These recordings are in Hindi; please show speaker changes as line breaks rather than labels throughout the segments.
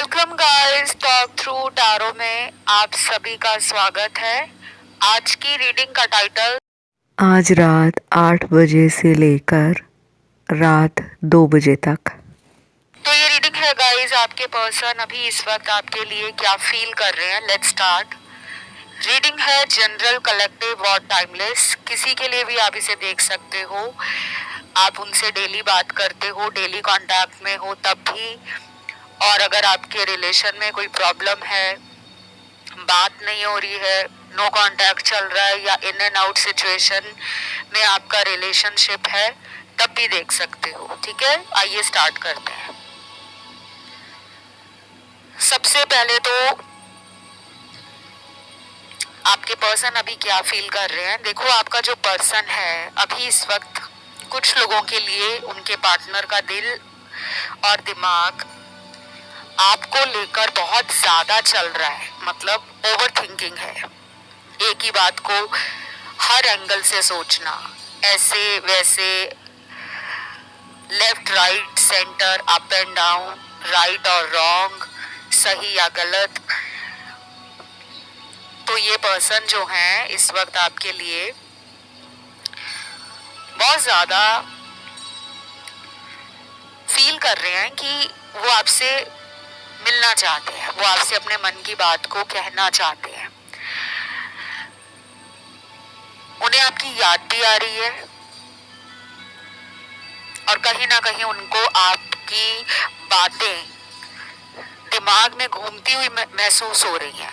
Welcome guys, talk through tarot में आप सभी का स्वागत है। आज की रीडिंग का टाइटल
आज रात 8 बजे से लेकर रात 2 बजे तक।
तो ये रीडिंग है गाइस, आपके पर्सन अभी इस वक्त आपके लिए क्या फील कर रहे हैं। Let's start. रीडिंग है जनरल, कलेक्टिव और टाइमलेस। किसी के लिए भी आप इसे देख सकते हो। आप उनसे डेली बात करते हो, डेली कांटेक्ट में हो तब भी, और अगर आपके रिलेशन में कोई प्रॉब्लम है, बात नहीं हो रही है, नो कांटेक्ट चल रहा है, या इन एंड आउट सिचुएशन में आपका रिलेशनशिप है, तब भी देख सकते हो। ठीक है, आइए स्टार्ट करते हैं। सबसे पहले तो आपके पर्सन अभी क्या फील कर रहे हैं। देखो, आपका जो पर्सन है अभी इस वक्त कुछ लोगों के लिए उनके पार्टनर का दिल और दिमाग आपको लेकर बहुत ज्यादा चल रहा है, मतलब ओवर थिंकिंग है। एक ही बात को हर एंगल से सोचना, ऐसे वैसे, left right centre, up and down, right और रॉन्ग, सही या गलत। तो ये पर्सन जो है इस वक्त आपके लिए बहुत ज्यादा फील कर रहे हैं कि वो आपसे मिलना चाहते हैं, वो आपसे अपने मन की बात को कहना चाहते हैं। उन्हें आपकी याद भी आ रही है और कहीं ना कहीं उनको आपकी बातें दिमाग में घूमती हुई महसूस हो रही हैं।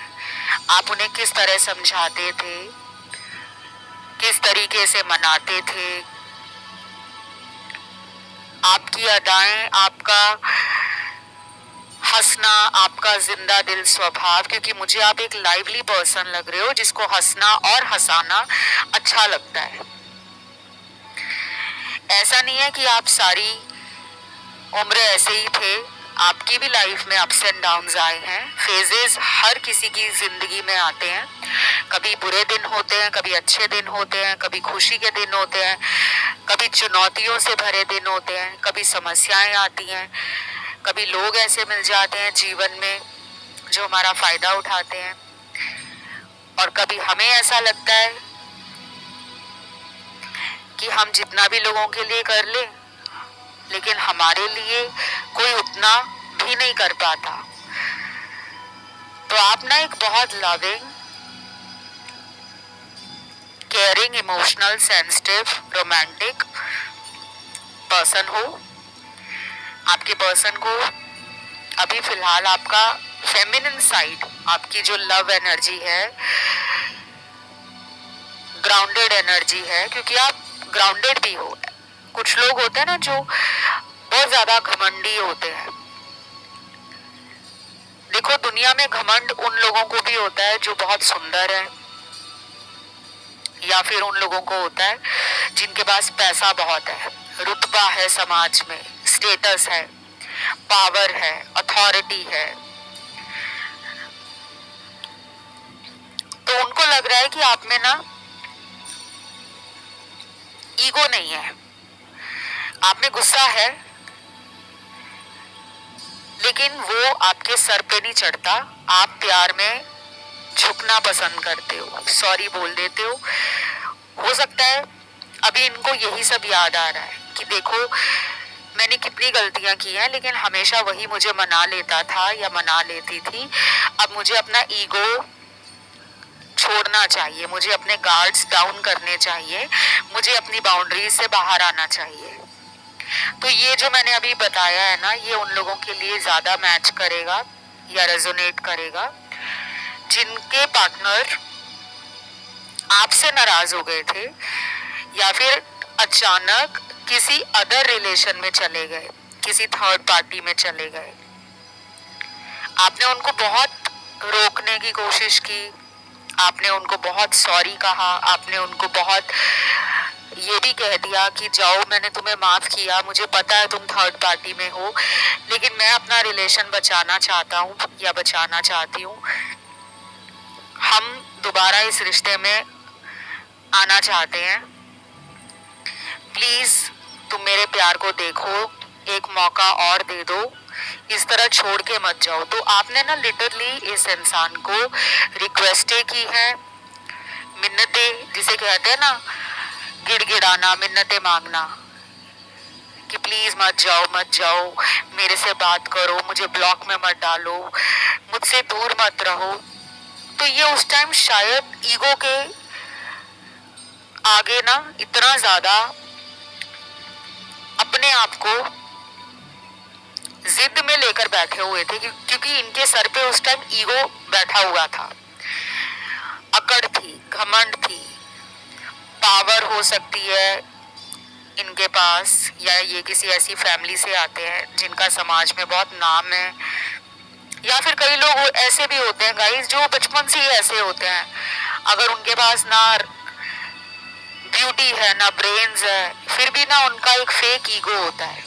आप उन्हें किस तरह समझाते थे, किस तरीके से मनाते थे, आपकी अदाएं, आपका हंसना, आपका जिंदा दिल स्वभाव, क्योंकि मुझे आप एक लाइवली पर्सन लग रहे हो जिसको हंसना और हंसाना अच्छा लगता है। ऐसा नहीं है कि आप सारी उम्र ऐसे ही थे, आपकी भी लाइफ में अप्स एंड डाउन्स आए हैं। फेजेस हर किसी की जिंदगी में आते हैं। कभी बुरे दिन होते हैं, कभी अच्छे दिन होते हैं, कभी खुशी के दिन होते हैं, कभी चुनौतियों से भरे दिन होते हैं, कभी समस्याएं आती हैं, कभी लोग ऐसे मिल जाते हैं जीवन में जो हमारा फायदा उठाते हैं, और कभी हमें ऐसा लगता है कि हम जितना भी लोगों के लिए कर ले, लेकिन हमारे लिए कोई उतना भी नहीं कर पाता। तो आप ना एक बहुत loving, caring, emotional, sensitive, romantic person हो। आपके पर्सन को अभी फिलहाल आपका फेमिनिन साइड, आपकी जो लव एनर्जी है, ग्राउंडेड एनर्जी है, क्योंकि आप ग्राउंडेड भी हो। कुछ लोग होते हैं ना जो बहुत ज्यादा घमंडी होते हैं। देखो, दुनिया में घमंड उन लोगों को भी होता है जो बहुत सुंदर है, या फिर उन लोगों को होता है जिनके पास पैसा बहुत है, रुतबा है समाज में, स्टेटस है, पावर है, अथॉरिटी है। तो उनको लग रहा है कि आप में ना ईगो नहीं है, आप में गुस्सा है, लेकिन वो आपके सर पे नहीं चढ़ता। आप प्यार में झुकना पसंद करते हो, सॉरी बोल देते हो सकता है अभी इनको यही सब याद आ रहा है कि देखो, मैंने कितनी गलतियां की हैं, लेकिन हमेशा वही मुझे मना लेता था या मना लेती थी। अब मुझे अपना ईगो छोड़ना चाहिए, मुझे अपने गार्ड्स डाउन करने चाहिए, मुझे अपनी बाउंड्रीज से बाहर आना चाहिए। तो ये जो मैंने अभी बताया है ना, ये उन लोगों के लिए ज्यादा मैच करेगा या रेजोनेट करेगा जिनके पार्टनर आपसे नाराज हो गए थे, या फिर अचानक किसी अदर रिलेशन में चले गए, किसी थर्ड पार्टी में चले गए। आपने उनको बहुत रोकने की कोशिश की, आपने उनको बहुत सॉरी कहा, आपने उनको बहुत ये भी कह दिया कि जाओ, मैंने तुम्हें माफ किया, मुझे पता है तुम थर्ड पार्टी में हो, लेकिन मैं अपना रिलेशन बचाना चाहता हूँ या बचाना चाहती हूँ। हम दोबारा इस रिश्ते में आना चाहते हैं, प्लीज तुम मेरे प्यार को देखो, एक मौका और दे दो। इस तरह छोड़ के मत जाओ। तो आपने ना लिटरली इस इंसान को रिक्वेस्टें की हैं, मिन्नतें जिसे कहते हैं ना, गिड़गिड़ाना, मिन्नतें मांगना कि प्लीज मत जाओ, मत जाओ, मेरे से बात करो, मुझे ब्लॉक में मत डालो, मुझसे दूर मत रहो। तो ये उस टाइम शायद ईगो के आगे ना इतना ज्यादा अपने आप को जिद में लेकर बैठे हुए थे क्योंकि इनके सर पे उस टाइम ईगो बैठा हुआ था, अकड़ थी, घमंड थी, पावर हो सकती है इनके पास, या ये किसी ऐसी फैमिली से आते हैं जिनका समाज में बहुत नाम है, या फिर कई लोग ऐसे भी होते हैं गाइस जो बचपन से ही ऐसे होते हैं। अगर उनके पास ना ब्यूटी है ना ब्रेन्स है, फिर भी ना उनका एक फेक ईगो होता है।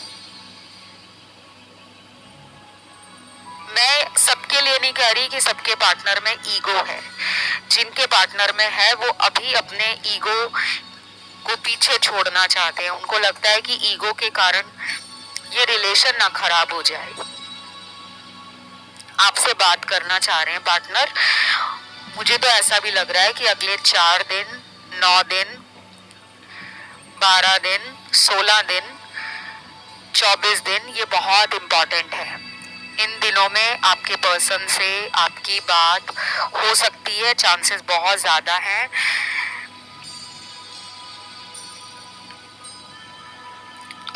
मैं सबके लिए नहीं कह रही कि सबके पार्टनर में ईगो है, जिनके पार्टनर में है वो अभी अपने ईगो को पीछे छोड़ना चाहते हैं। उनको लगता है कि ईगो के कारण ये रिलेशन ना खराब हो जाए। आपसे बात करना चाह रहे हैं पार्टनर। मुझे तो ऐसा भी लग रहा है कि अगले 4 दिन, 9 दिन, 12 दिन, 16 दिन, 24 दिन ये बहुत इम्पोर्टेंट है। इन दिनों में आपके पर्सन से आपकी बात हो सकती है, चांसेस बहुत ज्यादा हैं।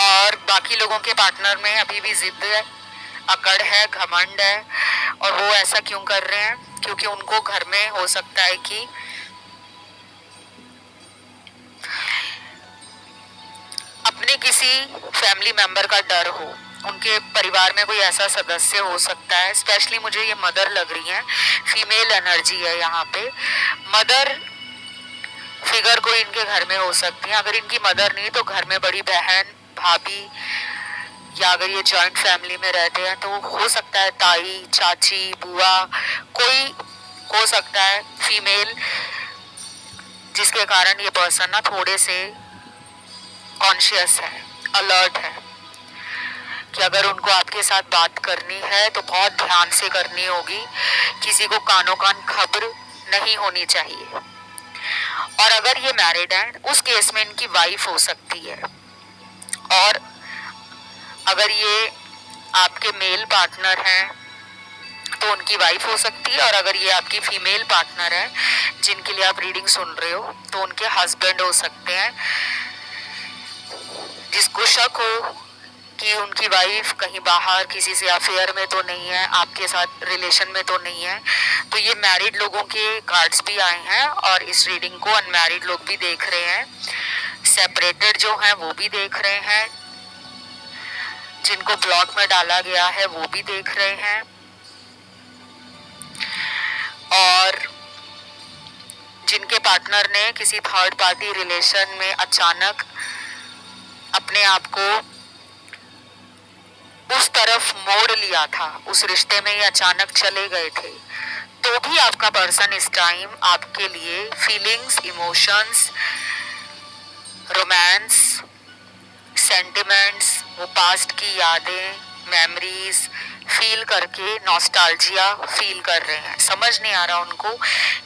और बाकी लोगों के पार्टनर में अभी भी जिद है, अकड़ है, घमंड है। और वो ऐसा क्यों कर रहे हैं? क्योंकि उनको घर में हो सकता है कि अपने किसी फैमिली मेंबर का डर हो, उनके परिवार में कोई ऐसा सदस्य हो सकता है। स्पेशली मुझे ये मदर लग रही है, फीमेल एनर्जी है यहाँ पे। मदर फिगर कोई इनके घर में हो सकती है। अगर इनकी मदर नहीं तो घर में बड़ी बहन, भाभी, या अगर ये जॉइंट फैमिली में रहते हैं तो हो सकता है ताई, चाची, बुआ, कोई हो सकता है फीमेल, जिसके कारण ये पर्सन ना थोड़े से कॉन्शियस है, अलर्ट है कि अगर उनको आपके साथ बात करनी है तो बहुत ध्यान से करनी होगी। किसी को कानों कान खबर नहीं होनी चाहिए। और अगर ये मैरिड है उस केस में इनकी वाइफ हो सकती है। और अगर ये आपके मेल पार्टनर हैं तो उनकी वाइफ हो सकती है। और अगर ये आपकी फीमेल पार्टनर है जिनके लिए आप रीडिंग सुन रहे हो तो उनके हस्बैंड हो सकते हैं। जिसको शक हो कि उनकी वाइफ कहीं बाहर किसी से अफेयर में तो नहीं है, आपके साथ रिलेशन में तो नहीं है। तो ये मैरिड लोगों के कार्ड्स भी आए हैं और इस रीडिंग को अनमैरिड लोग भी देख रहे हैं, सेपरेटेड जो हैं वो भी देख रहे हैं, जिनको ब्लॉक में डाला गया है वो भी देख रहे हैं। और जिनके पार्टनर ने किसी थर्ड पार्टी रिलेशन में अचानक अपने आप को उस तरफ मोड़ लिया था, उस रिश्ते में ये अचानक चले गए थे, तो भी आपका पर्सन इस टाइम आपके लिए फीलिंग्स, इमोशंस, रोमांस, सेंटिमेंट्स, वो पास्ट की यादें, मेमोरीज फील करके नॉस्टैल्जिया फील कर रहे हैं। समझ नहीं आ रहा उनको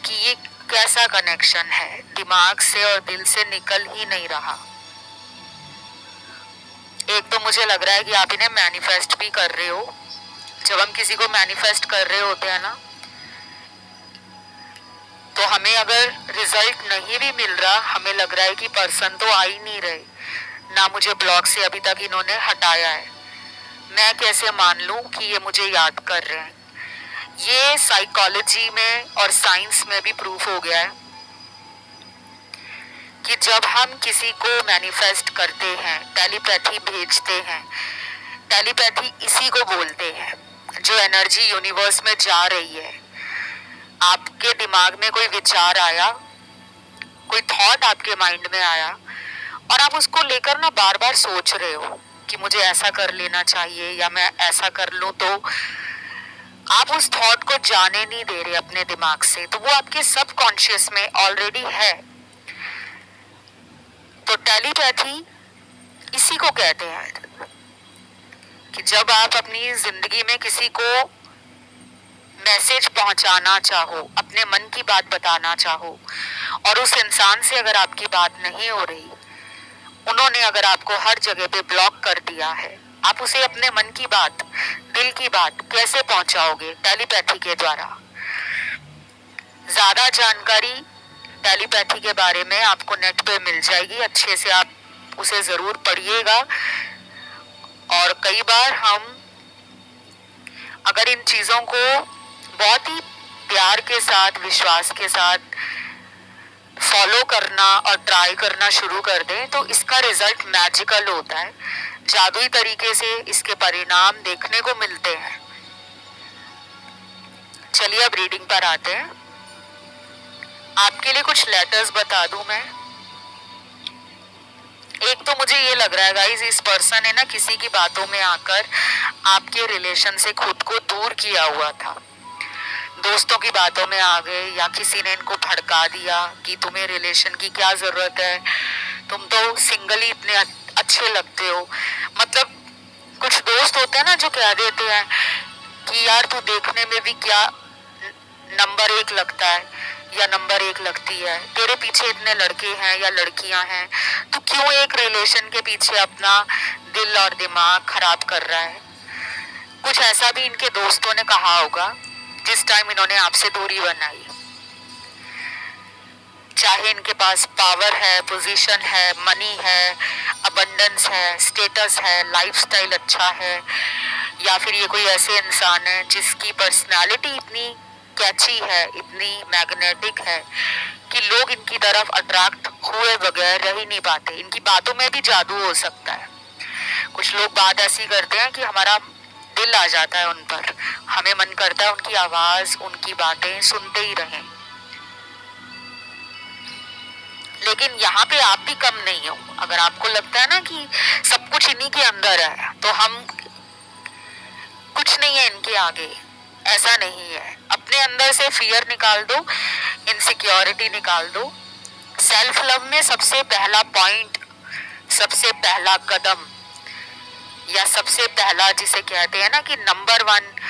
कि ये कैसा कनेक्शन है, दिमाग से और दिल से निकल ही नहीं रहा। एक तो मुझे लग रहा है कि आप इन्हें मैनिफेस्ट भी कर रहे हो। जब हम किसी को मैनिफेस्ट कर रहे होते हैं ना, तो हमें अगर रिजल्ट नहीं भी मिल रहा, हमें लग रहा है कि पर्सन तो आ ही नहीं रहे, ना मुझे ब्लॉक से अभी तक इन्होंने हटाया है, मैं कैसे मान लूं कि ये मुझे याद कर रहे हैं। ये साइकोलॉजी में और साइंस में भी प्रूफ हो गया है कि जब हम किसी को मैनिफेस्ट करते हैं, टेलीपैथी भेजते हैं, टेलीपैथी इसी को बोलते हैं, जो एनर्जी यूनिवर्स में जा रही है। आपके दिमाग में कोई विचार आया, कोई थॉट आपके माइंड में आया और आप उसको लेकर ना बार बार सोच रहे हो कि मुझे ऐसा कर लेना चाहिए या मैं ऐसा कर लूं, तो आप उस थॉट को जाने नहीं दे रहे अपने दिमाग से, तो वो आपके सबकॉन्शियस में ऑलरेडी है। तो टेलीपैथी इसी को कहते हैं कि जब आप अपनी जिंदगी में किसी को मैसेज पहुंचाना चाहो, अपने मन की बात बताना चाहो, और उस इंसान से अगर आपकी बात नहीं हो रही, उन्होंने अगर आपको हर जगह पे ब्लॉक कर दिया है, आप उसे अपने मन की बात, दिल की बात कैसे पहुंचाओगे? टेलीपैथी के द्वारा। ज्यादा जानकारी टेलीपैथी के बारे में आपको नेट पे मिल जाएगी, अच्छे से आप उसे जरूर पढ़िएगा। और कई बार हम अगर इन चीजों को बहुत ही प्यार के साथ, विश्वास के साथ फॉलो करना और ट्राई करना शुरू कर दें तो इसका रिजल्ट मैजिकल होता है। जादुई तरीके से इसके परिणाम देखने को मिलते हैं। चलिए अब रीडिंग पर आते हैं। आपके लिए कुछ लेटर्स बता दूं मैं। एक तो मुझे ये लग रहा है गाइस, इस पर्सन ने ना किसी की बातों में आकर आपके रिलेशन से खुद को दूर किया हुआ था। दोस्तों की बातों में आ गए, या किसी ने इनको भड़का दिया कि तुम्हें रिलेशन की क्या जरूरत है, तुम तो सिंगल ही इतने अच्छे लगते हो। मतलब कुछ दोस्त होते हैं ना जो कह देते हैं कि यार तू देखने में भी क्या नंबर 1 लगता है या नंबर 1 लगती है, तेरे पीछे इतने लड़के हैं या लड़कियां हैं, तो क्यों एक रिलेशन के पीछे अपना दिल और दिमाग खराब कर रहा है। कुछ ऐसा भी इनके दोस्तों ने कहा होगा जिस टाइम इन्होंने आपसे दूरी बनाई। चाहे इनके पास पावर है, पोजीशन है, मनी है, अबंडेंस है, स्टेटस है, लाइफस्टाइल अच्छा है, या फिर ये कोई ऐसे इंसान है जिसकी पर्सनालिटी इतनी कैची है, इतनी मैग्नेटिक है कि लोग इनकी तरफ अट्रैक्ट हुए बगैर रह ही नहीं पाते। इनकी बातों में भी जादू हो सकता है। कुछ लोग बात ऐसी करते हैं कि हमारा दिल आ जाता है उन पर, हमें मन करता है उनकी आवाज, उनकी बातें सुनते ही रहें। लेकिन यहाँ पे आप भी कम नहीं हो। अगर आपको लगता है ना कि सब कुछ इन्हीं के अंदर है तो हम कुछ नहीं है इनके आगे, ऐसा नहीं है। अपने अंदर से फियर निकाल दो, इनसिक्योरिटी निकाल दो। सेल्फ लव में सबसे पहला पॉइंट, सबसे पहला कदम, या सबसे पहला जिसे कहते हैं ना कि नंबर 1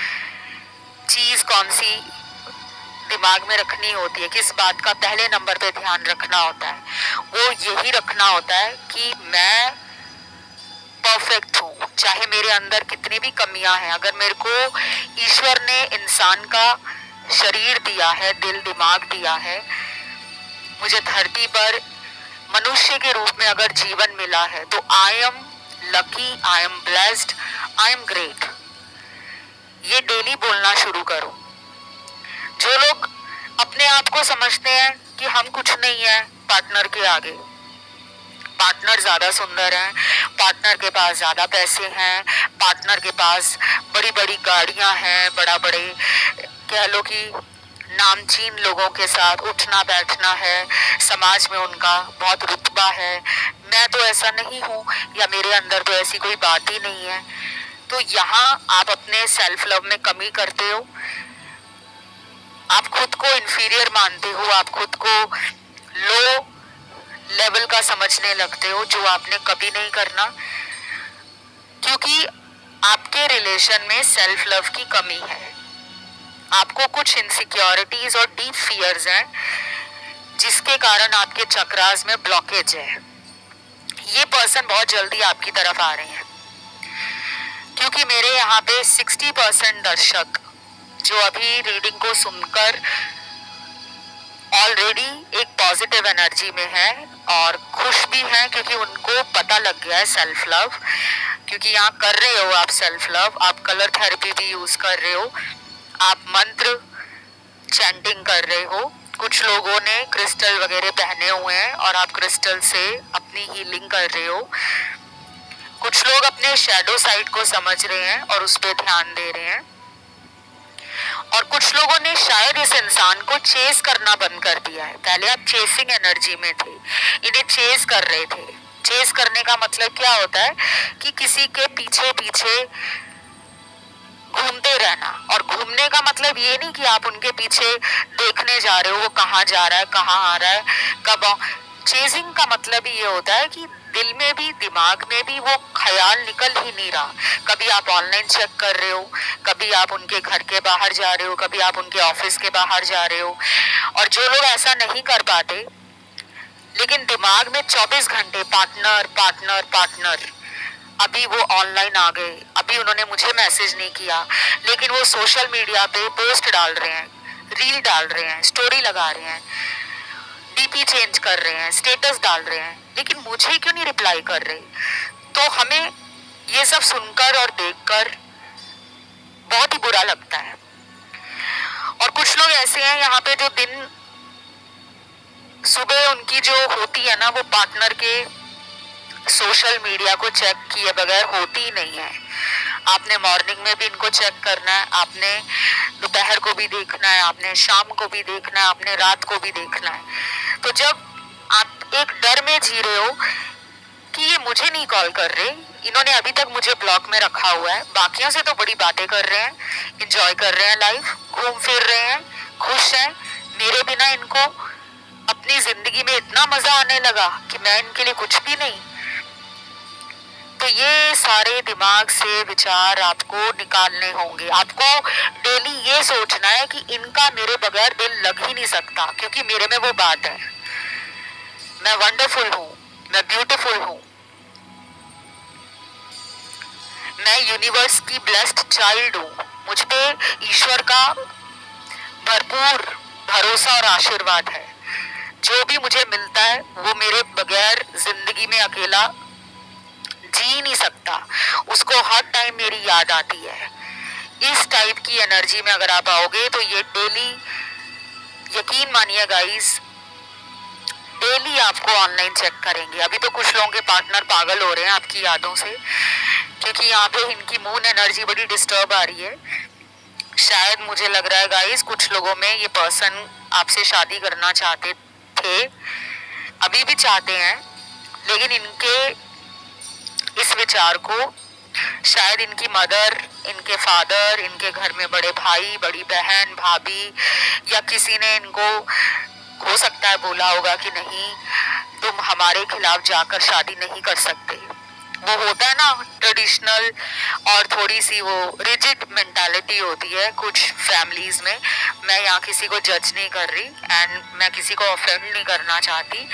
चीज कौन सी दिमाग में रखनी होती है, किस बात का पहले नंबर पे ध्यान रखना होता है, वो यही रखना होता है कि मैं परफेक्ट हूँ। चाहे मेरे अंदर कितनी भी कमियां हैं, अगर मेरे को ईश्वर ने इंसान का शरीर दिया है, दिल दिमाग दिया है, मुझे धरती पर मनुष्य के रूप में अगर जीवन मिला है, तो I am lucky, I am blessed, I am great. ये डेली बोलना शुरू करो। जो लोग अपने आप को समझते हैं कि हम कुछ नहीं है पार्टनर के आगे, पार्टनर ज्यादा सुंदर है, पार्टनर के पास ज्यादा पैसे हैं, पार्टनर के पास बड़ी बड़ी गाड़ियां हैं, बड़ा बड़े कह लो कि नामचीन लोगों के साथ उठना बैठना है, समाज में उनका बहुत रुतबा है, मैं तो ऐसा नहीं हूँ, या मेरे अंदर तो ऐसी कोई बात ही नहीं है। तो यहाँ आप अपने सेल्फ लव में कमी करते हो, आप खुद को इंफीरियर मानते हो, आप खुद को लो लेवल का समझने लगते हो, जो आपने कभी नहीं करना, क्योंकि आपके रिलेशन में सेल्फ लव की कमी है। आपको कुछ इनसिक्योरिटीज और डीप फियर्स हैं जिसके कारण आपके चक्रास में ब्लॉकेज है। ये पर्सन बहुत जल्दी आपकी तरफ आ रहे हैं, क्योंकि मेरे यहाँ पे 60% दर्शक जो अभी रीडिंग को सुनकर ऑलरेडी एक पॉजिटिव एनर्जी में है और खुश भी हैं, क्योंकि उनको पता लग गया है सेल्फ लव। क्योंकि यहाँ कर रहे हो आप सेल्फ लव, आप कलर थेरेपी भी यूज कर रहे हो, आप मंत्र चैंटिंग कर रहे हो, कुछ लोगों ने क्रिस्टल वगैरह पहने हुए हैं और आप क्रिस्टल से अपनी हीलिंग कर रहे हो, कुछ लोग अपने शैडो साइड को समझ रहे हैं और उस पर ध्यान दे रहे हैं, और कुछ लोगों ने शायद इस इंसान को चेस करना बंद कर दिया है। पहले आप चेसिंग एनर्जी में थे, इन्हें चेस कर रहे थे। चेस करने का मतलब क्या होता है कि किसी के पीछे पीछे घूमते रहना, और घूमने का मतलब ये नहीं कि आप उनके पीछे देखने जा रहे हो वो कहाँ जा रहा है, कहाँ आ रहा है, कब चेजिंग का मतलब ही ये होता है कि दिल में भी दिमाग में भी वो ख्याल निकल ही नहीं रहा। कभी आप ऑनलाइन चेक कर रहे हो, कभी आप उनके घर के बाहर जा रहे हो, कभी आप उनके ऑफिस के बाहर जा रहे हो। और जो लोग ऐसा नहीं कर पाते, लेकिन दिमाग में 24 घंटे पार्टनर पार्टनर पार्टनर, अभी वो ऑनलाइन आ गए, अभी उन्होंने मुझे मैसेज नहीं किया, लेकिन वो सोशल मीडिया पे पोस्ट डाल रहे हैं, रील डाल रहे हैं, स्टोरी लगा रहे हैं, डीपी चेंज कर रहे हैं, स्टेटस डाल रहे हैं, लेकिन मुझे क्यों नहीं रिप्लाई कर रहे। तो हमें ये सब सुनकर और देखकर बहुत ही बुरा लगता है। और कुछ लोग ऐसे हैं यहाँ पे जो दिन सुबह उनकी जो होती है ना, वो पार्टनर के सोशल मीडिया को चेक किए बगैर होती ही नहीं है। आपने मॉर्निंग में भी इनको चेक करना है, आपने दोपहर को भी देखना है, आपने शाम को भी देखना है, आपने रात को भी देखना है। तो जब आप एक डर में जी रहे हो कि ये मुझे नहीं कॉल कर रहे, इन्होंने अभी तक मुझे ब्लॉक में रखा हुआ है, बाकियों से तो बड़ी बातें कर रहे हैं, इंजॉय कर रहे हैं लाइफ, घूम फिर रहे हैं, खुश हैं, मेरे बिना इनको अपनी जिंदगी में इतना मजा आने लगा कि मैं इनके लिए कुछ भी नहीं। तो ये सारे दिमाग से विचार आपको निकालने होंगे। आपको डेली ये सोचना है कि इनका मेरे बगैर दिल लग ही नहीं सकता, क्योंकि मेरे में वो बात है, मैं वंडरफुल हूँ, मैं ब्यूटीफुल हूँ, मैं यूनिवर्स की ब्लेस्ड चाइल्ड हूँ, मुझ पे ईश्वर का भरपूर भरोसा और आशीर्वाद है। जो भी मुझे मिलता है वो मेरे बगैर जिंदगी में अकेला जी नहीं सकता, उसको हर टाइम मेरी याद आती है। इस टाइप की एनर्जी में अगर आप आओगे तो ये डेली, यकीन मानिए गाइस, डेली आपको ऑनलाइन चेक करेंगे। अभी तो कुछ लोगों के पार्टनर पागल हो रहे हैं आपकी यादों से, क्योंकि यहाँ पे इनकी मून एनर्जी बड़ी डिस्टर्ब आ रही है। शायद मुझे लग रहा है गाइस, कुछ लोगों में ये पर्सन आपसे शादी करना चाहते थे, अभी भी चाहते हैं, लेकिन इनके इस विचार को शायद इनकी मदर, इनके फादर, इनके घर में बड़े भाई, बड़ी बहन, भाभी या किसी ने इनको हो सकता है बोला होगा कि नहीं, तुम हमारे खिलाफ जाकर शादी नहीं कर सकते। वो होता है ना ट्रेडिशनल और थोड़ी सी वो रिजिड मेंटालिटी होती है कुछ फैमिलीज में। मैं यहाँ किसी को जज नहीं कर रही एंड मैं किसी को ऑफेंड नहीं करना चाहती।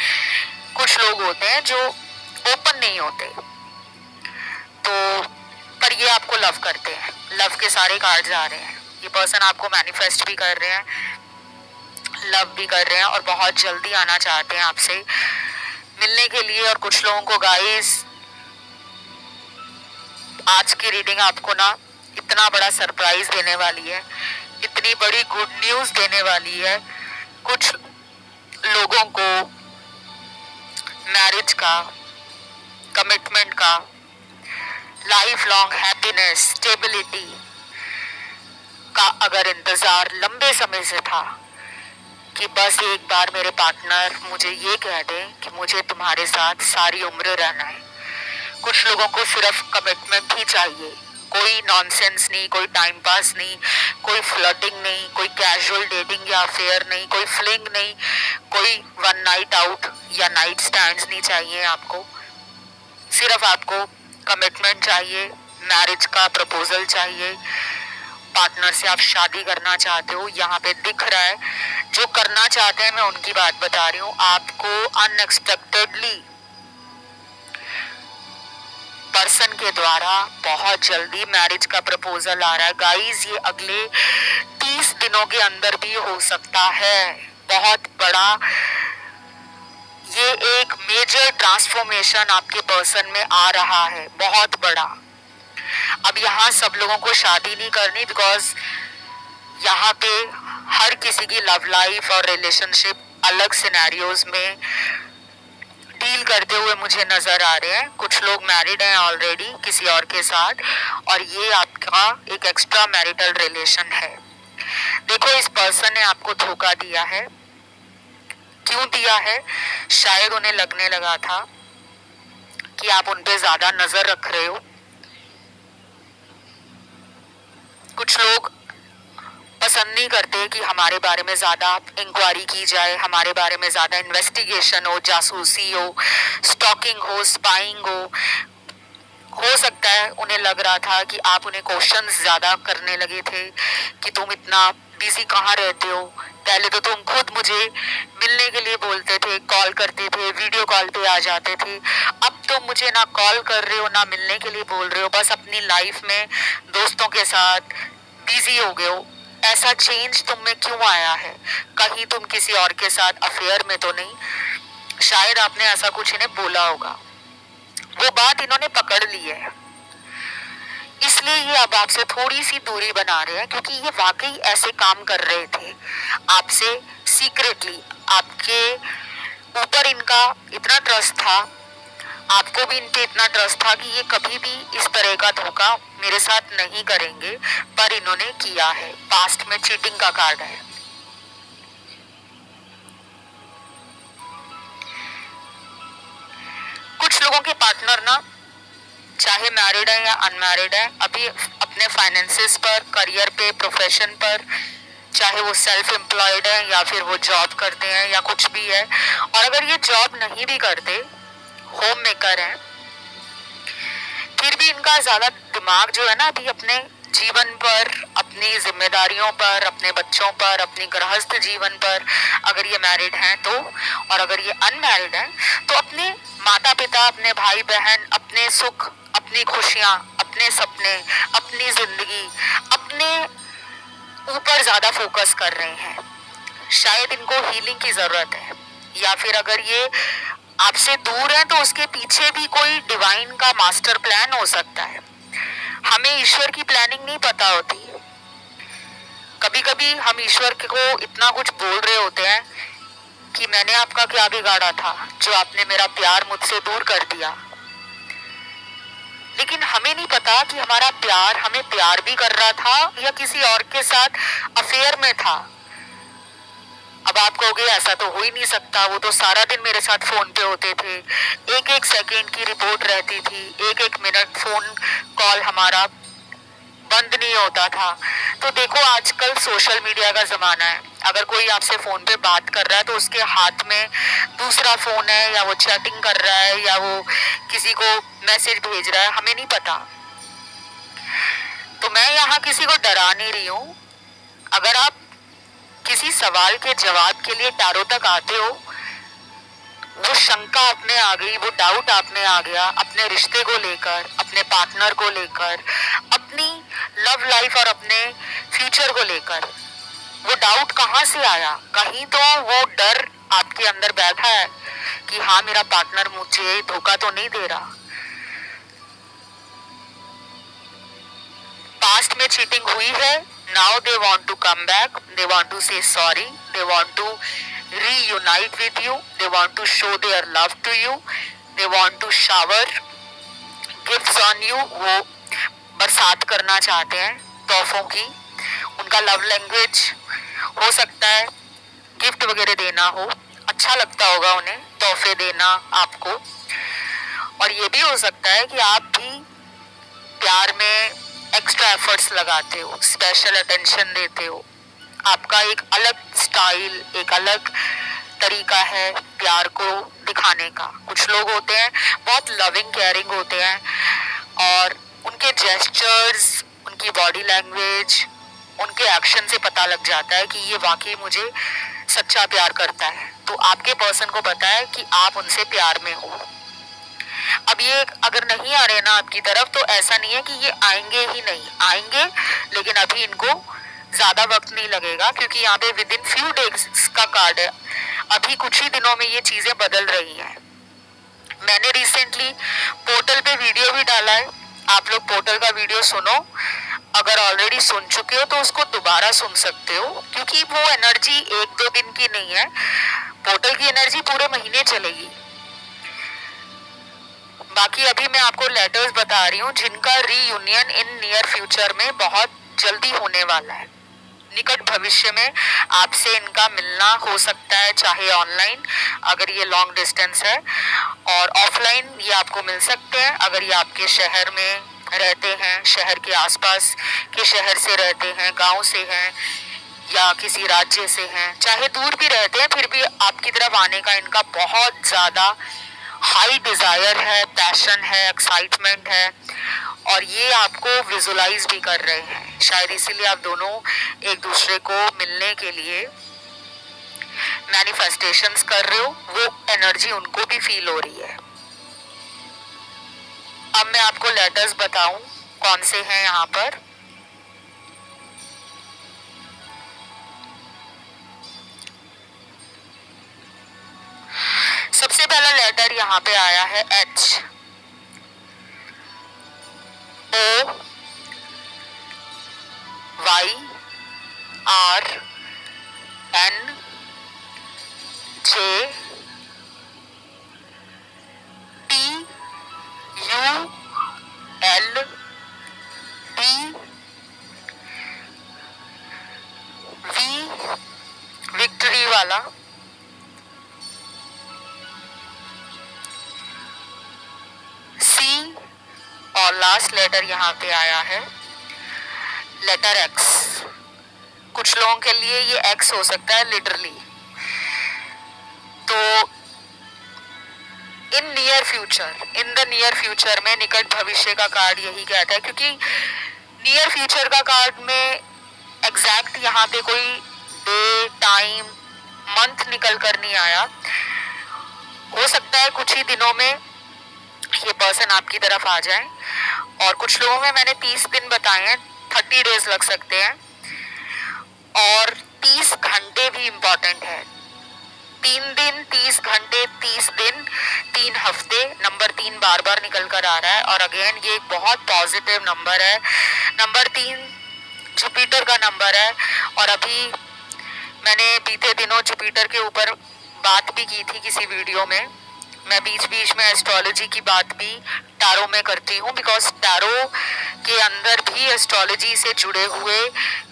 कुछ लोग होते हैं जो ओपन नहीं होते, तो पर ये आपको लव करते हैं, लव के सारे कार्ड्स आ रहे हैं, ये पर्सन आपको मैनिफेस्ट भी कर रहे हैं, लव भी कर रहे हैं और बहुत जल्दी आना चाहते हैं आपसे मिलने के लिए। और कुछ लोगों को गाइस, आज की रीडिंग आपको ना इतना बड़ा सरप्राइज देने वाली है, इतनी बड़ी गुड न्यूज देने वाली है। कुछ लोगों को मैरिज का, कमिटमेंट का, लाइफ लॉन्ग हैप्पीनेस, स्टेबिलिटी का अगर इंतजार लंबे समय से था कि बस एक बार मेरे पार्टनर मुझे ये कह दे कि मुझे तुम्हारे साथ सारी उम्र रहना है। कुछ लोगों को सिर्फ कमिटमेंट ही चाहिए, कोई नॉनसेंस नहीं, कोई टाइम पास नहीं, कोई फ्लर्टिंग नहीं, कोई कैजुअल डेटिंग या अफेयर नहीं, कोई फ्लिंग नहीं, कोई वन नाइट आउट या नाइट स्टैंड्स नहीं चाहिए आपको। सिर्फ आपको कमिटमेंट चाहिए, मैरिज का प्रपोजल चाहिए, पार्टनर से आप शादी करना चाहते हो, यहाँ पे दिख रहा है। जो करना चाहते हैं मैं उनकी बात बता रही हूँ। आपको अनएक्सपेक्टेडली पर्सन के द्वारा बहुत जल्दी मैरिज का प्रपोजल आ रहा है गाइस। ये अगले 30 दिनों के अंदर भी हो सकता है। बहुत बड़ा ये एक मेजर ट्रांसफॉर्मेशन आपके पर्सन में आ रहा है, बहुत बड़ा। अब यहाँ सब लोगों को शादी नहीं करनी, बिकॉज यहाँ पे हर किसी की लव लाइफ और रिलेशनशिप अलग सिनेरियोज में डील करते हुए मुझे नजर आ रहे हैं। कुछ लोग मैरिड हैं ऑलरेडी किसी और के साथ, और ये आपका एक एक्स्ट्रा मैरिटल रिलेशन है। देखो, इस पर्सन ने आपको धोखा दिया है। क्यों दिया है? शायद उन्हें लगने लगा था कि आप उन पे ज्यादा नजर रख रहे हो। कुछ लोग पसंद नहीं नहीं करते कि हमारे बारे में ज़्यादा इंक्वायरी की जाए, हमारे बारे में ज़्यादा इन्वेस्टिगेशन हो, जासूसी हो, स्टॉकिंग हो, स्पाइंग हो सकता है उन्हें लग रहा था कि आप उन्हें क्वेश्चंस ज़्यादा करने लगे थे कि तुम इतना बिजी कहाँ रहते हो। पहले तो तुम खुद मुझे मिलने के लिए बोलते थे, कॉल करते थे, वीडियो कॉल पे आ जाते थे। अब तुम मुझे ना कॉल कर रहे हो ना मिलने के लिए बोल रहे हो, बस अपनी लाइफ में दोस्तों के साथ बिजी हो गए हो। ऐसा चेंज तुम में क्यों आया है? कहीं तुम किसी और के साथ अफेयर में तो नहीं? शायद आपने ऐसा कुछ इन्हें बोला होगा। वो बात इन्होंने पकड़ ली है, इसलिए ये अब आपसे थोड़ी सी दूरी बना रहे हैं, क्योंकि ये वाकई ऐसे काम कर रहे थे आपसे सीक्रेटली। आपके ऊपर इनका इतना ट्रस्ट था, आपको भी इन पे इतना ट्रस्ट था कि ये कभी भी इस तरह का धोखा मेरे साथ नहीं करेंगे, पर इन्होंने किया है। पास्ट में चीटिंग का कार्ड है। कुछ लोगों के पार्टनर ना, चाहे मैरिड है या अनमैरिड है, अभी अपने फाइनेंसेस पर, करियर पे, प्रोफेशन पर, चाहे वो सेल्फ एम्प्लॉयड है या फिर वो जॉब करते हैं या कुछ भी है, और अगर ये जॉब नहीं भी करते, होम मेकर हैं, फिर भी इनका ज्यादा दिमाग जो है ना अभी अपने जीवन पर, अपनी जिम्मेदारियों पर, अपने बच्चों पर, अपनी गृहस्थ जीवन पर, अगर ये मैरिड हैं तो, और अगर ये अनमैरिड हैं तो अपने माता पिता, अपने भाई बहन, अपने सुख, अपनी खुशियां, अपने सपने, अपनी जिंदगी, अपने ऊपर ज्यादा फोकस कर रहे हैं। शायद इनको हीलिंग की जरूरत है, या फिर अगर ये आपसे दूर है तो उसके पीछे भी कोई डिवाइन का मास्टर प्लान हो सकता है। हमें ईश्वर की प्लानिंग नहीं पता होती। कभी कभी हम ईश्वर को इतना कुछ बोल रहे होते हैं कि मैंने आपका क्या बिगाड़ा था जो आपने मेरा प्यार मुझसे दूर कर दिया, लेकिन हमें नहीं पता कि हमारा प्यार हमें प्यार भी कर रहा था या किसी और के साथ अफेयर में था। अब आप कहोगे ऐसा तो हो ही नहीं सकता, वो तो सारा दिन मेरे साथ फोन पे होते थे, एक एक सेकेंड की रिपोर्ट रहती थी, एक एक मिनट फोन कॉल हमारा बंद नहीं होता था। तो देखो आजकल सोशल मीडिया का जमाना है, अगर कोई आपसे फोन पे बात कर रहा है तो उसके हाथ में दूसरा फोन है, या वो चैटिंग कर रहा है, या वो किसी को मैसेज भेज रहा है, हमें नहीं पता। तो मैं यहाँ किसी को डरा नहीं रही हूँ। अगर आप किसी सवाल के जवाब के लिए टैरो तक आते हो, वो शंका आप में आ गई, वो डाउट आप में आ गया अपने रिश्ते को लेकर, अपने पार्टनर को लेकर, अपनी लव लाइफ और अपने फ्यूचर को लेकर, वो डाउट कहाँ से आया? कहीं तो वो डर आपके अंदर बैठा है कि हाँ मेरा पार्टनर मुझे धोखा तो नहीं दे रहा। पास्ट में चीटिंग हुई है, now they want to come back, they want to say sorry, they want to reunite with you, they want to show their love to you, they want to shower gifts on you, वो बरसात करना चाहते हैं तोहफों की। उनका लव लैंग्वेज हो सकता है गिफ्ट वगैरह देना हो, अच्छा लगता होगा उन्हें तोहफे देना आपको। और ये भी हो सकता है कि आप भी प्यार में एक्स्ट्रा एफर्ट्स लगाते हो, स्पेशल अटेंशन देते हो। आपका एक अलग स्टाइल, एक अलग तरीका है प्यार को दिखाने का। कुछ लोग होते हैं बहुत लविंग केयरिंग होते हैं, और उनके जेस्चर्स, उनकी बॉडी लैंग्वेज, उनके एक्शन से पता लग जाता है कि ये वाकई मुझे सच्चा प्यार करता है। तो आपके पर्सन को पता है कि आप उनसे प्यार में हो। अब ये अगर नहीं आ रहे ना आपकी तरफ, तो ऐसा नहीं है कि ये आएंगे ही नहीं, आएंगे, लेकिन अभी इनको ज्यादा वक्त नहीं लगेगा, क्योंकि यहाँ पे विद इन फ्यू डेज का कार्ड है। अभी कुछ ही दिनों में ये चीजें बदल रही हैं। मैंने रिसेंटली पोर्टल पे वीडियो भी डाला है, आप लोग पोर्टल का वीडियो सुनो। अगर ऑलरेडी सुन चुके हो तो उसको दोबारा सुन सकते हो, क्योंकि वो एनर्जी एक दो दिन की नहीं है, पोर्टल की एनर्जी पूरे महीने चलेगी। बाकी अभी मैं आपको लेटर्स बता रही हूँ जिनका रीयूनियन इन नियर फ्यूचर में बहुत जल्दी होने वाला है। निकट भविष्य में आपसे इनका मिलना हो सकता है, चाहे ऑनलाइन अगर ये लॉन्ग डिस्टेंस है, और ऑफलाइन ये आपको मिल सकते हैं अगर ये आपके शहर में रहते हैं, शहर के आसपास के शहर से रहते हैं, गांव से हैं, या किसी राज्य से हैं, चाहे दूर भी रहते हैं, फिर भी आपकी तरफ आने का इनका बहुत ज़्यादा हाई डिज़ायर है, पैशन है, एक्साइटमेंट है, और ये आपको विजुलाइज भी कर रहे हैं। शायद इसीलिए आप दोनों एक दूसरे को मिलने के लिए मैनिफेस्टेशंस कर रहे हो, वो एनर्जी उनको भी फील हो रही है। अब मैं आपको लेटर्स बताऊं कौन से हैं यहाँ पर। सबसे पहला लेटर यहाँ पे आया है H, O, Y, R, N, J, T, U, L, D, V, victory वाला, C, और लास्ट लेटर यहाँ पे आया है लेटर X। कुछ लोगों के लिए ये X हो सकता है लिटरली। तो इन द नियर फ्यूचर में, निकट भविष्य का कार्ड यही कहता है, क्योंकि नियर फ्यूचर का कार्ड में एग्जैक्ट यहाँ पे कोई डे, टाइम, मंथ निकल कर नहीं आया। हो सकता है कुछ ही दिनों में ये पर्सन आपकी तरफ आ जाए, और कुछ लोगों में मैंने 30 दिन बताए हैं, 30 डेज लग सकते हैं, और 30 घंटे भी इम्पॉर्टेंट है। 3 दिन, 30 घंटे, 30 दिन, 3 हफ्ते, नंबर 3 बार बार निकल कर आ रहा है, और अगेन ये एक बहुत पॉजिटिव नंबर है। नंबर 3 जुपिटर का नंबर है, और अभी मैंने बीते दिनों जुपिटर के ऊपर बात भी की थी किसी वीडियो में। मैं बीच बीच में एस्ट्रोलॉजी की बात भी टैरो में करती हूँ, बिकॉज टैरो के अंदर भी एस्ट्रोलॉजी से जुड़े हुए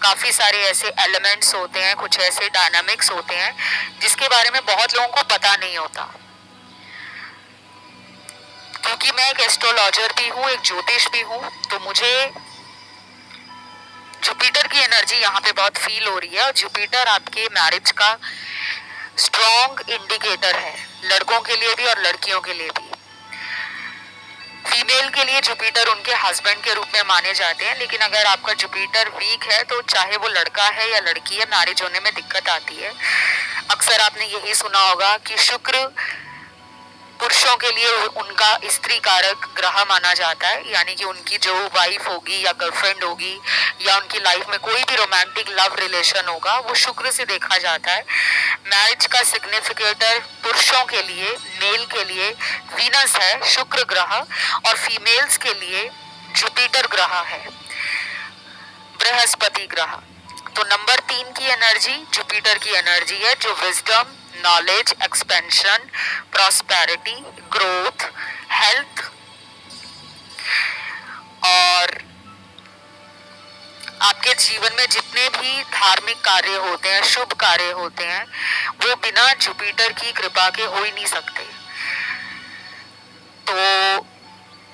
काफ़ी सारे ऐसे एलिमेंट्स होते हैं, कुछ ऐसे डायनामिक्स होते हैं जिसके बारे में बहुत लोगों को पता नहीं होता। क्योंकि मैं एक एस्ट्रोलॉजर भी हूँ, एक ज्योतिष भी हूँ, तो मुझे जुपिटर की एनर्जी यहाँ पे बहुत फील हो रही है। और जुपिटर आपके मैरिज का स्ट्रॉन्ग इंडिकेटर है, लड़कों के लिए भी और लड़कियों के लिए भी। फीमेल के लिए जुपिटर उनके हस्बैंड के रूप में माने जाते हैं, लेकिन अगर आपका जुपिटर वीक है तो चाहे वो लड़का है या लड़की है, मैरिज होने में दिक्कत आती है। अक्सर आपने यही सुना होगा कि शुक्र पुरुषों के लिए उनका स्त्री कारक ग्रह माना जाता है, यानी कि उनकी जो वाइफ होगी या गर्लफ्रेंड होगी या उनकी लाइफ में कोई भी रोमांटिक लव रिलेशन होगा, वो शुक्र से देखा जाता है। मैरिज का सिग्निफिकेटर पुरुषों के लिए, मेल के लिए वीनस है, शुक्र ग्रह, और फीमेल्स के लिए जुपिटर ग्रह है, बृहस्पति ग्रह। तो नंबर 3 की एनर्जी जुपिटर की एनर्जी है, जो wisdom, knowledge, expansion, prosperity, growth, health और आपके जीवन में जितने भी धार्मिक कार्य होते हैं, शुभ कार्य होते हैं, वो बिना जुपिटर की कृपा के हो ही नहीं सकते। तो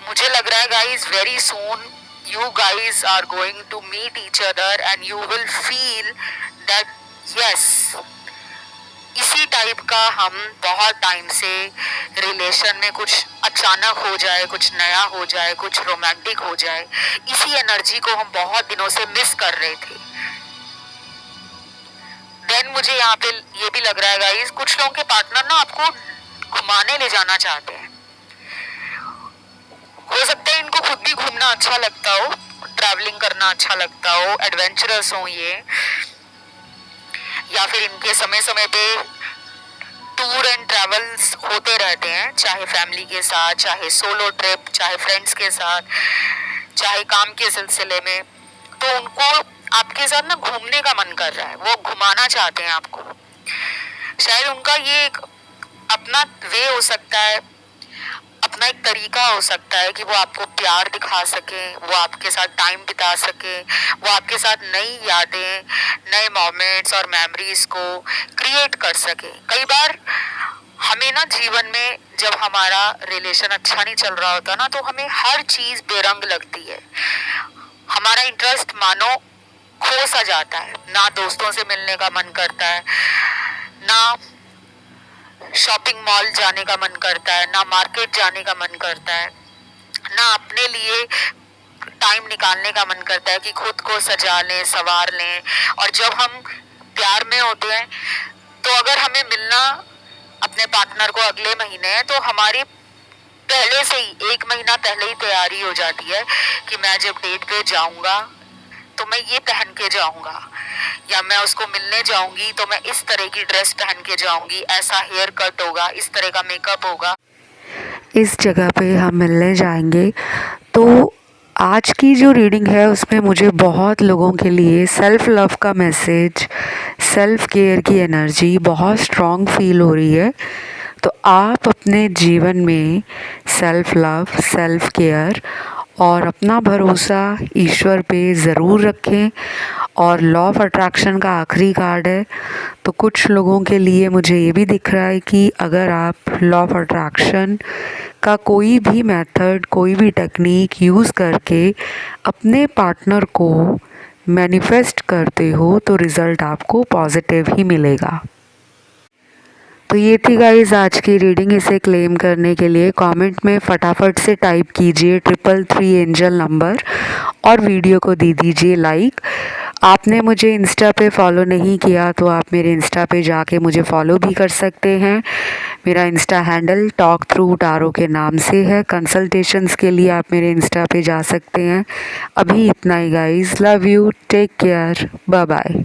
मुझे लग रहा है guys, very soon you guys are going to meet each other and you will feel that yes, इसी टाइप का हम बहुत टाइम से रिलेशन में कुछ अचानक हो जाए, कुछ नया हो जाए, कुछ रोमांटिक हो जाए, इसी एनर्जी को हम बहुत दिनों से मिस कर रहे थे। देन मुझे यहाँ पे ये भी लग रहा है गाइस, कुछ लोगों के पार्टनर ना आपको घुमाने ले जाना चाहते हैं। हो सकता है इनको खुद भी घूमना अच्छा लगता हो, ट्रैवलिंग करना अच्छा लगता हो, एडवेंचरस हो ये, या फिर इनके समय समय पे टूर एंड ट्रैवल्स होते रहते हैं, चाहे फैमिली के साथ, चाहे सोलो ट्रिप, चाहे फ्रेंड्स के साथ, चाहे काम के सिलसिले में। तो उनको आपके साथ ना घूमने का मन कर रहा है, वो घुमाना चाहते हैं आपको। शायद उनका ये एक अपना वे हो सकता है, अपना एक तरीका हो सकता है कि वो आपको प्यार दिखा सके, वो आपके साथ टाइम बिता सके, वो आपके साथ नई यादें, नए मोमेंट्स और मेमोरीज को क्रिएट कर सके। कई बार हमें ना जीवन में जब हमारा रिलेशन अच्छा नहीं चल रहा होता ना, तो हमें हर चीज बेरंग लगती है। हमारा इंटरेस्ट मानो खो सा जाता है, ना दोस्तों से मिलने का मन करता है, ना शॉपिंग मॉल जाने का मन करता है, ना मार्केट जाने का मन करता है, ना अपने लिए टाइम निकालने का मन करता है कि खुद को सजा लें, संवार लें। और जब हम प्यार में होते हैं तो अगर हमें मिलना अपने पार्टनर को अगले महीने है तो हमारी पहले से ही 1 महीना पहले ही तैयारी हो जाती है कि मैं जब डेट पे जाऊंगा तो मैं ये पहन के जाऊंगा, या मैं उसको मिलने जाऊंगी तो मैं इस तरह की ड्रेस पहन के जाऊंगी, ऐसा हेयर कट होगा, इस तरह का मेकअप होगा।
इस जगह पे हम मिलने जाएंगे। तो आज की जो रीडिंग है उसमें मुझे बहुत लोगों के लिए सेल्फ़ लव का मैसेज, सेल्फ़ केयर की एनर्जी बहुत स्ट्रॉन्ग फील हो रही है। तो आप अपने जीवन में सेल्फ़ लव, सेल्फ़ केयर और अपना भरोसा ईश्वर पे ज़रूर रखें। और लॉ ऑफ अट्रैक्शन का आखिरी कार्ड है, तो कुछ लोगों के लिए मुझे ये भी दिख रहा है कि अगर आप लॉ ऑफ अट्रैक्शन का कोई भी मेथड, कोई भी टेक्निक यूज़ करके अपने पार्टनर को मैनिफेस्ट करते हो तो रिज़ल्ट आपको पॉजिटिव ही मिलेगा। तो ये थी गाइस आज की रीडिंग। इसे क्लेम करने के लिए कमेंट में फटाफट से टाइप कीजिए 333 एंजल नंबर और वीडियो को दे दीजिए लाइक। आपने मुझे इंस्टा पे फॉलो नहीं किया तो आप मेरे इंस्टा पे जाके मुझे फॉलो भी कर सकते हैं। मेरा Insta handle talk through Taro के नाम से है। कंसल्टेशंस के लिए आप मेरे इंस्टा पे जा सकते हैं। अभी इतना ही guys, love you, take care, bye bye.